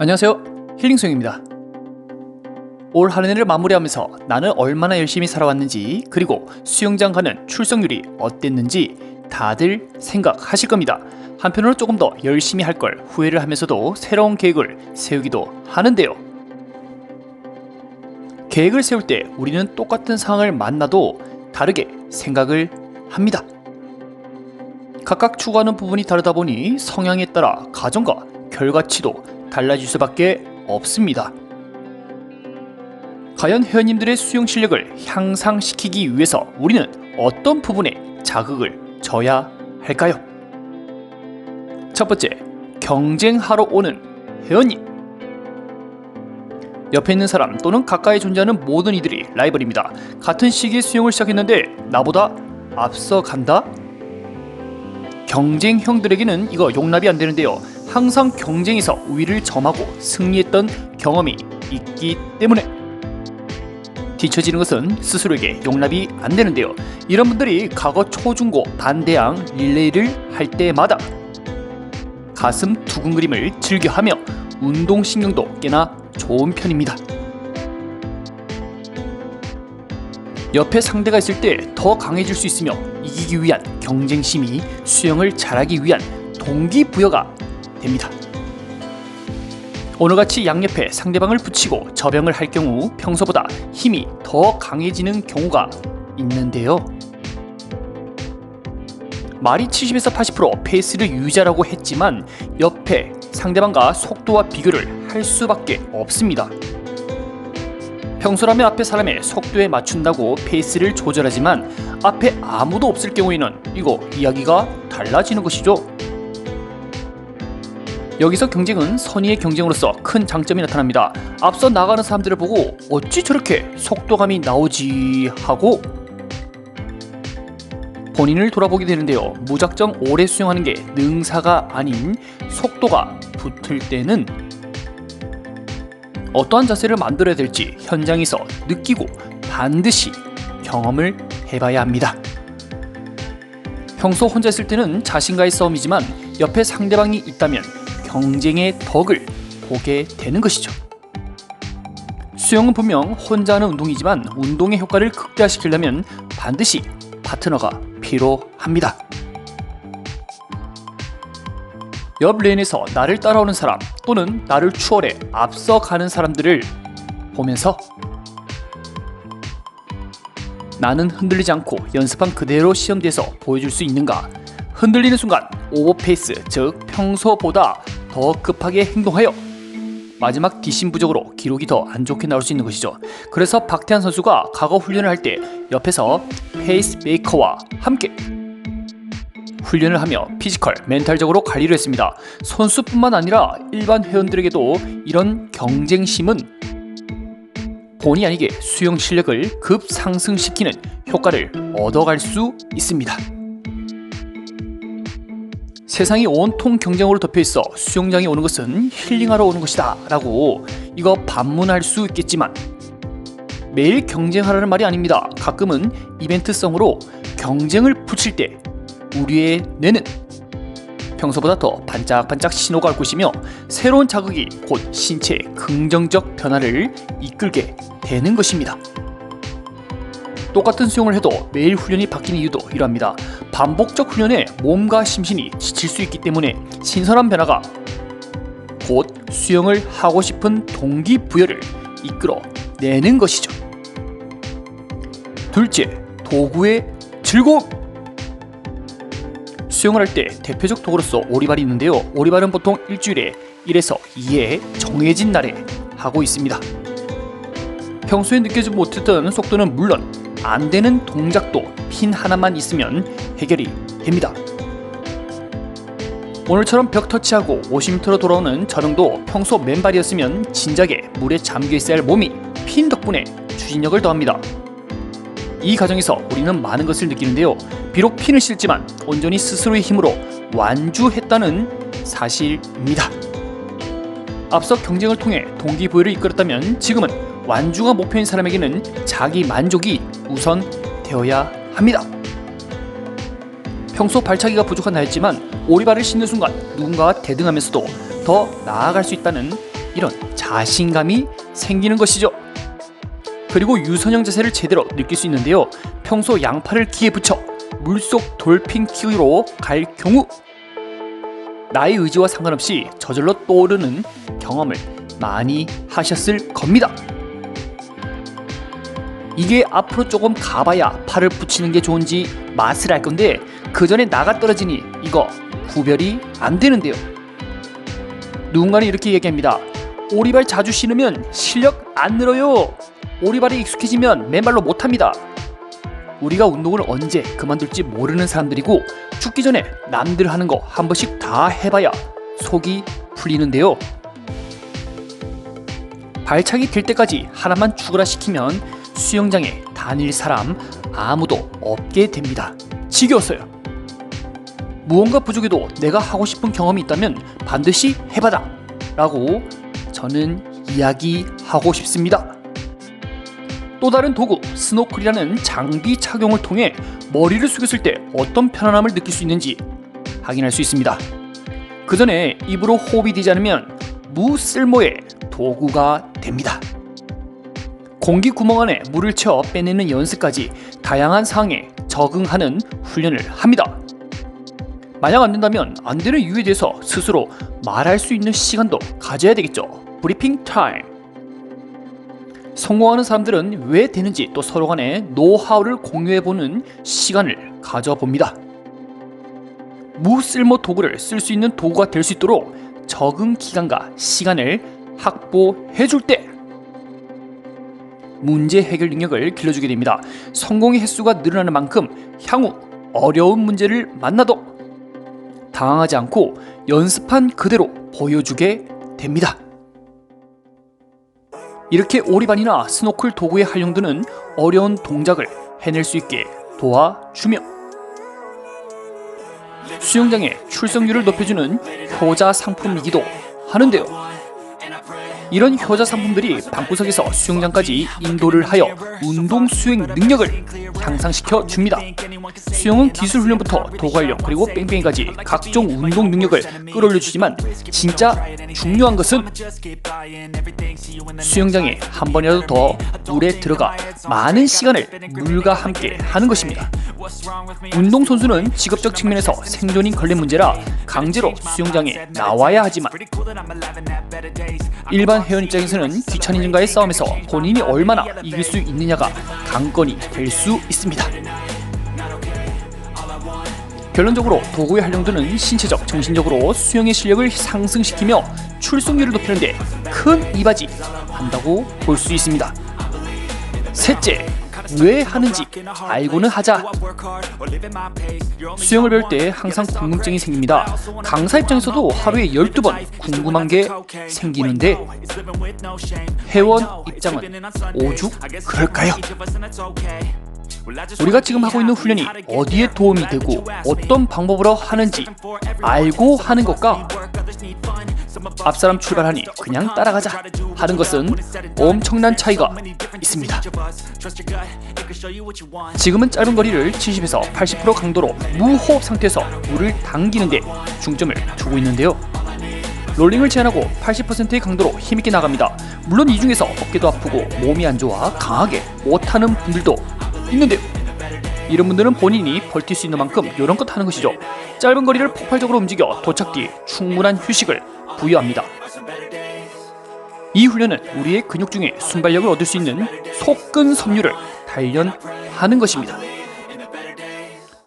안녕하세요, 힐링송입니다. 올 한 해를 마무리하면서 나는 얼마나 열심히 살아왔는지, 그리고 수영장 가는 출석률이 어땠는지 다들 생각하실 겁니다. 한편으로 조금 더 열심히 할 걸 후회를 하면서도 새로운 계획을 세우기도 하는데요. 계획을 세울 때 우리는 똑같은 상황을 만나도 다르게 생각을 합니다. 각각 추구하는 부분이 다르다 보니 성향에 따라 가정과 결과치도 달라질 수밖에 없습니다. 과연 회원님들의 수영 실력을 향상시키기 위해서 우리는 어떤 부분에 자극을 줘야 할까요? 첫 번째, 경쟁하러 오는 회원님. 옆에 있는 사람 또는 가까이 존재하는 모든 이들이 라이벌입니다. 같은 시기에 수영을 시작했는데 나보다 앞서간다? 경쟁형들에게는 이거 용납이 안 되는데요. 항상 경쟁에서 우위를 점하고 승리했던 경험이 있기 때문에 뒤처지는 것은 스스로에게 용납이 안 되는데요. 이런 분들이 과거 초중고 반대항 릴레이를 할 때마다 가슴 두근거림을 즐겨하며 운동신경도 꽤나 좋은 편입니다. 옆에 상대가 있을 때 더 강해질 수 있으며 이기기 위한 경쟁심이 수영을 잘하기 위한 동기부여가 됩니다. 오늘같이 양옆에 상대방을 붙이고 저병을 할 경우 평소보다 힘이 더 강해지는 경우가 있는데요. 말이 70에서 80% 페이스를 유지하라고 했지만 옆에 상대방과 속도와 비교를 할 수밖에 없습니다. 평소라면 앞에 사람의 속도에 맞춘다고 페이스를 조절하지만 앞에 아무도 없을 경우에는 이거 이야기가 달라지는 것이죠. 여기서 경쟁은 선의의 경쟁으로서 큰 장점이 나타납니다. 앞서 나가는 사람들을 보고 어찌 저렇게 속도감이 나오지 하고 본인을 돌아보게 되는데요. 무작정 오래 수영하는 게 능사가 아닌 속도가 붙을 때는 어떠한 자세를 만들어야 될지 현장에서 느끼고 반드시 경험을 해봐야 합니다. 평소 혼자 있을 때는 자신과의 싸움이지만 옆에 상대방이 있다면 경쟁의 덕을 보게 되는 것이죠. 수영은 분명 혼자 하는 운동이지만 운동의 효과를 극대화시키려면 반드시 파트너가 필요합니다. 옆 레인에서 나를 따라오는 사람 또는 나를 추월해 앞서가는 사람들을 보면서 나는 흔들리지 않고 연습한 그대로 시험대에서 보여줄 수 있는가? 흔들리는 순간 오버페이스, 즉 평소보다 더 급하게 행동하여 마지막 뒷심 부족으로 기록이 더 안 좋게 나올 수 있는 것이죠. 그래서 박태환 선수가 과거 훈련을 할 때 옆에서 페이스메이커와 함께 훈련을 하며 피지컬, 멘탈적으로 관리를 했습니다. 선수뿐만 아니라 일반 회원들에게도 이런 경쟁심은 본의 아니게 수영 실력을 급상승시키는 효과를 얻어갈 수 있습니다. 세상이 온통 경쟁으로 덮여있어 수영장에 오는 것은 힐링하러 오는 것이다 라고 이거 반문할 수 있겠지만 매일 경쟁하라는 말이 아닙니다. 가끔은 이벤트성으로 경쟁을 붙일 때 우리의 뇌는 평소보다 더 반짝반짝 신호가 올 것이며 새로운 자극이 곧 신체의 긍정적 변화를 이끌게 되는 것입니다. 똑같은 수영을 해도 매일 훈련이 바뀌는 이유도 이러합니다. 반복적 훈련에 몸과 심신이 지칠 수 있기 때문에 신선한 변화가 곧 수영을 하고 싶은 동기부여를 이끌어내는 것이죠. 둘째, 도구의 즐거움. 수영을 할 때 대표적 도구로서 오리발이 있는데요. 오리발은 보통 일주일에 1에서 2회 정해진 날에 하고 있습니다. 평소에 느껴지지 못했던 속도는 물론 안 되는 동작도 핀 하나만 있으면 해결이 됩니다. 오늘처럼 벽 터치하고 50m로 돌아오는 저명도 평소 맨발이었으면 진작에 물에 잠겨 있어야 할 몸이 핀 덕분에 추진력을 더합니다. 이 과정에서 우리는 많은 것을 느끼는데요. 비록 핀을 싣지만 온전히 스스로의 힘으로 완주했다는 사실입니다. 앞서 경쟁을 통해 동기부여를 이끌었다면 지금은 완주가 목표인 사람에게는 자기 만족이 우선 되어야 합니다. 평소 발차기가 부족한 나였지만 오리발을 싣는 순간 누군가와 대등하면서도 더 나아갈 수 있다는 이런 자신감이 생기는 것이죠. 그리고 유선형 자세를 제대로 느낄 수 있는데요. 평소 양팔을 귀에 붙여 물속 돌핀 키우기로 갈 경우 나의 의지와 상관없이 저절로 떠오르는 경험을 많이 하셨을 겁니다. 이게 앞으로 조금 가봐야 팔을 붙이는 게 좋은지 맛을 알 건데 그 전에 나가 떨어지니 이거 구별이 안 되는데요. 누군가는 이렇게 얘기합니다. 오리발 자주 신으면 실력 안 늘어요. 오리발이 익숙해지면 맨발로 못합니다. 우리가 운동을 언제 그만둘지 모르는 사람들이고 죽기 전에 남들 하는 거 한 번씩 다 해봐야 속이 풀리는데요. 발차기 될 때까지 하나만 죽으라 시키면 수영장에 다닐 사람 아무도 없게 됩니다. 지겨웠어요. 무언가 부족해도 내가 하고 싶은 경험이 있다면 반드시 해봐라 라고 저는 이야기하고 싶습니다. 또 다른 도구 스노클이라는 장비 착용을 통해 머리를 숙였을 때 어떤 편안함을 느낄 수 있는지 확인할 수 있습니다. 그 전에 입으로 호흡이 되지 않으면 무쓸모의 도구가 됩니다. 공기 구멍 안에 물을 채워 빼내는 연습까지 다양한 상황에 적응하는 훈련을 합니다. 만약 안 된다면 안 되는 이유에 대해서 스스로 말할 수 있는 시간도 가져야 되겠죠. 브리핑 타임. 성공하는 사람들은 왜 되는지 또 서로 간의 노하우를 공유해보는 시간을 가져봅니다. 무쓸모 도구를 쓸 수 있는 도구가 될 수 있도록 적응 기간과 시간을 확보해줄 때 문제 해결 능력을 길러주게 됩니다. 성공의 횟수가 늘어나는 만큼 향후 어려운 문제를 만나도 당황하지 않고 연습한 그대로 보여주게 됩니다. 이렇게 오리반이나 스노클 도구의 활용도는 어려운 동작을 해낼 수 있게 도와주며 수영장의 출석률을 높여주는 효자 상품이기도 하는데요. 이런 효자 상품들이 방구석에서 수영장까지 인도를 하여 운동 수행 능력을 향상시켜 줍니다. 수영은 기술 훈련부터 도구 활용 그리고 뺑뺑이까지 각종 운동 능력을 끌어올려주지만 진짜 중요한 것은 수영장에 한 번이라도 더 물에 들어가 많은 시간을 물과 함께 하는 것입니다. 운동선수는 직업적 측면에서 생존이 걸린 문제라 강제로 수영장에 나와야 하지만 일반 회원 입장에서는 귀차니즘과의 싸움에서 본인이 얼마나 이길 수 있느냐가 관건이 될 수 있습니다. 결론적으로 도구의 활용도는 신체적, 정신적으로 수영의 실력을 상승시키며 출석률을 높이는데 큰 이바지 한다고 볼 수 있습니다. 셋째, 왜 하는지 알고는 하자. 수영을 배울 때 항상 궁금증이 생깁니다. 강사 입장에서도 하루에 12번 궁금한 게 생기는데 회원 입장은 오죽 그럴까요? 우리가 지금 하고 있는 훈련이 어디에 도움이 되고 어떤 방법으로 하는지 알고 하는 것과 앞사람 출발하니 그냥 따라가자 하는 것은 엄청난 차이가 있습니다. 지금은 짧은 거리를 70에서 80% 강도로 무호흡 상태에서 물을 당기는데 중점을 두고 있는데요. 롤링을 제한하고 80%의 강도로 힘있게 나갑니다. 물론 이 중에서 어깨도 아프고 몸이 안 좋아 강하게 못하는 분들도 있는데요. 이런 분들은 본인이 버틸 수 있는 만큼 이런 것 하는 것이죠. 짧은 거리를 폭발적으로 움직여 도착 뒤 충분한 휴식을 부여합니다. 이 훈련은 우리의 근육 중에 순발력을 얻을 수 있는 속근 섬유를 단련하는 것입니다.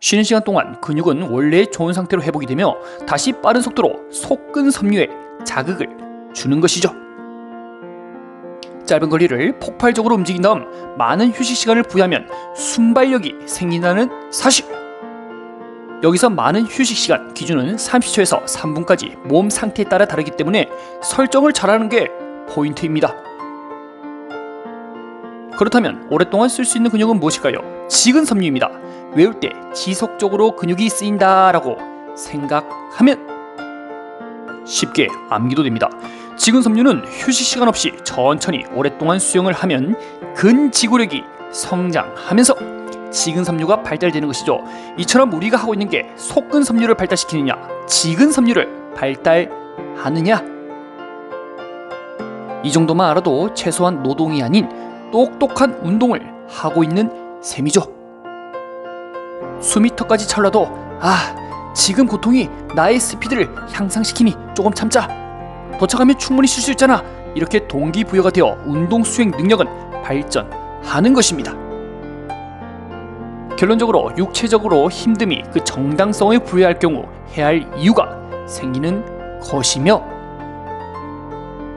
쉬는 시간 동안 근육은 원래의 좋은 상태로 회복이 되며 다시 빠른 속도로 속근 섬유에 자극을 주는 것이죠. 짧은 거리를 폭발적으로 움직인 다음 많은 휴식 시간을 부여하면 순발력이 생긴다는 사실. 여기서 많은 휴식 시간 기준은 30초에서 3분까지 몸 상태에 따라 다르기 때문에 설정을 잘하는 게 포인트입니다. 그렇다면 오랫동안 쓸 수 있는 근육은 무엇일까요? 지근섬유입니다. 외울 때 지속적으로 근육이 쓰인다라고 생각하면 쉽게 암기도 됩니다. 지근섬유는 휴식 시간 없이 천천히 오랫동안 수영을 하면 근지구력이 성장하면서 지근섬유가 발달되는 것이죠. 이처럼 우리가 하고 있는 게 속근섬유를 발달시키느냐, 지근섬유를 발달하느냐. 이 정도만 알아도 최소한 노동이 아닌 똑똑한 운동을 하고 있는 셈이죠. 숨이 턱까지 차올라도 지금 고통이 나의 스피드를 향상시키니 조금 참자. 더 차가면 충분히 쉴 수 있잖아. 이렇게 동기부여가 되어 운동 수행 능력은 발전하는 것입니다. 결론적으로 육체적으로 힘듦이 그 정당성을 부여할 경우 해야 할 이유가 생기는 것이며,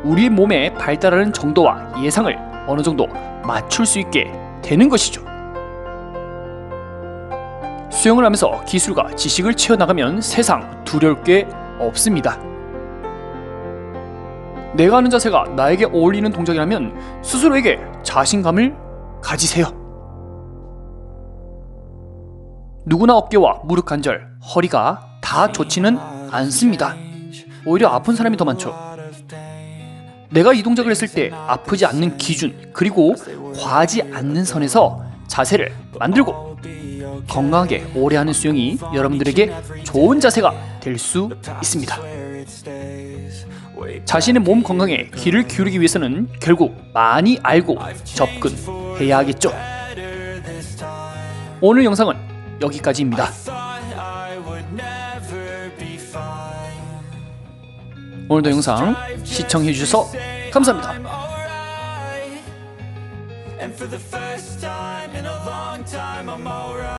우리의 몸에 발달하는 정도와 예상을 어느 정도 맞출 수 있게 되는 것이죠. 수영을 하면서 기술과 지식을 채워나가면 세상 두려울 게 없습니다. 내가 하는 자세가 나에게 어울리는 동작이라면 스스로에게 자신감을 가지세요. 누구나 어깨와 무릎 관절, 허리가 다 좋지는 않습니다. 오히려 아픈 사람이 더 많죠. 내가 이 동작을 했을 때 아프지 않는 기준, 그리고 과하지 않는 선에서 자세를 만들고 건강하게 오래 하는 수영이 여러분들에게 좋은 자세가 될 수 있습니다. 자신의 몸 건강에 귀를 기울이기 위해서는 결국 많이 알고 접근해야 하겠죠. 오늘 영상은 여기까지입니다. 오늘도 영상 시청해주셔서 감사합니다.